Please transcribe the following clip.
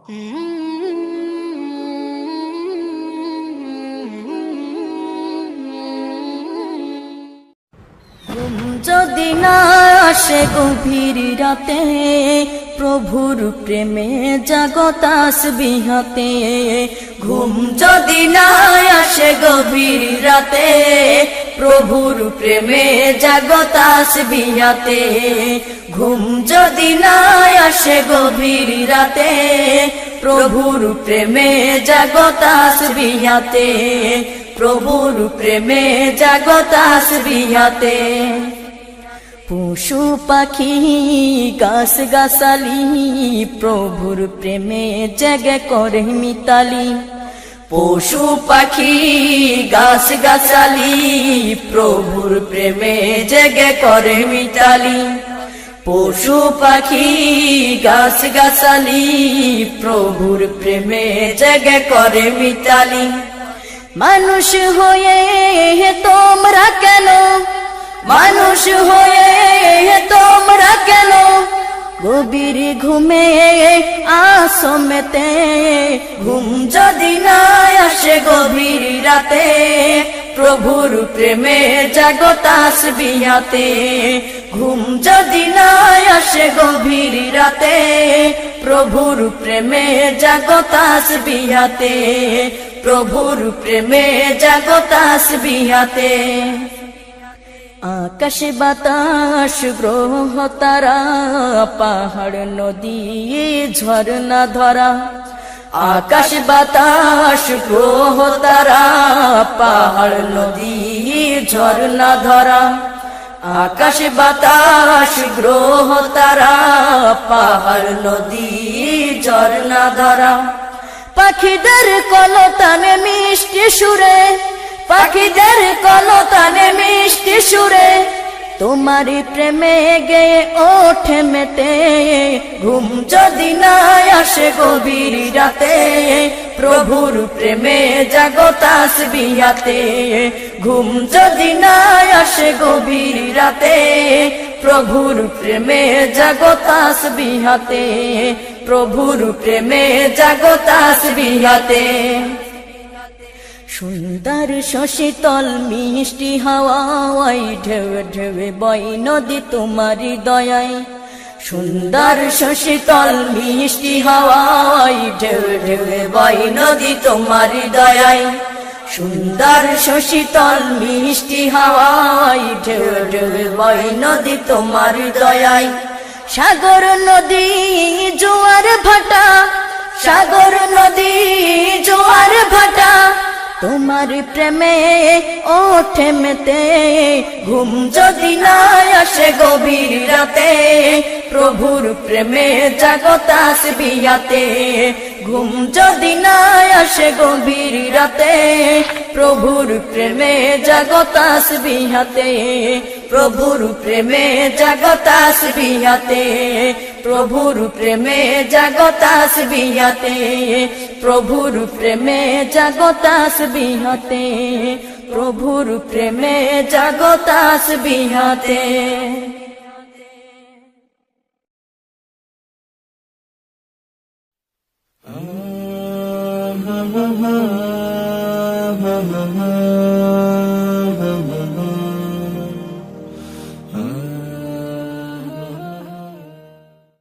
ঘুম যদি না আসে গভীর রাতে, প্রভুর প্রেমে জাগো তাসবিহ হাতে। ঘুম যদি না আসে গভীর রাতে, প্রভুর প্রেমে জাগো তাসবিহ হাতে। ঘুম যদি না আসে গভীর রাতে, প্রভুর প্রেমে জাগো তাসবিহ হাতে। প্রভুর প্রেমে জাগো তাসবিহ হাতে। পশু পাখি গাছ গাছালি, প্রভুর প্রেমে জেগে করে মিতালি। পশু পাখি গাছ গাছালি, প্রভুর প্রেমে জেগে করে মিতালি। পশু পাখি গাছ গাছালি, প্রভুর প্রেমে জেগে করে মিতালি। মানুষ হয়ে তোমরা কেন, মানুষ হয়ে তোমরা কেন গভীর ঘুমে আসো মেতে। ঘুম যদি না আসে গভীর রাতে, প্রভুর প্রেমে জাগো তাসবিহ হাতে। ঘুম যদি না আসে গভীর রাতে, প্রভুর প্রেমে জাগো তাসবিহ হাতে। প্রভুর প্রেমে জাগো তাসবিহ হাতে। আকাশ বাতাস গ্রহ তারা, পাহাড় নদী ঝরনা ধরা। আকাশ বাতাস গ্রহ তারা, পাহাড় নদী ঝরনা ধরা। আকাশ বাতাস গ্রহ তারা, পাহাড় নদী ঝরনা ধরা। পাখিদের কলতানে মিষ্টি সুরে, পাখিদের কলতানে মিষ্টি সুরে, তোমারি প্রেমে গেয়ে ওঠে মেতে। ঘুম যদি না আসে গভীর রাতে, প্রভুর প্রেমে জাগো তাসবিহ হাতে। ঘুম যদি না আসে গভীর রাতে, প্রভুর প্রেমে জাগো তাসবিহ হাতে। প্রভুর প্রেমে জাগো তাসবিহ হাতে। সুন্দর শশীতল মিষ্টি হাওয়ায়, ঢেউ ঢেউ বয় নদী তোমারি দয়ায়। সুন্দর শশীতল মিষ্টি হাওয়ায়, ঢেউ ঢেউ বয় নদী তোমারি দয়ায়। সুন্দর শশীতল মিষ্টি হাওয়ায়, ঢেউ ঢেউ বয় নদী তোমারি দয়ায়। সাগর নদী জোয়ার ভাটা, সাগর নদী জোয়ার ভাটা, তোমার প্রেমে ওঠে মেতে। ঘুম যদি না আসে গভীর রাতে, প্রভুর প্রেমে জাগো তাসবিহ হাতে। ঘুম যদি না আসে গভীর রাতে, প্রভুর প্রেমে জাগো তাসবিহ হাতে। প্রভুর প্রেমে জাগো তাসবিহ হাতে। প্রভুর প্রেমে জাগো তাসবিহ হাতে। প্রভুর প্রেমে জাগো তাসবিহ হাতে। প্রভুর প্রেমে জাগো তাসবিহ হাতে। ha ha ha ha ha ha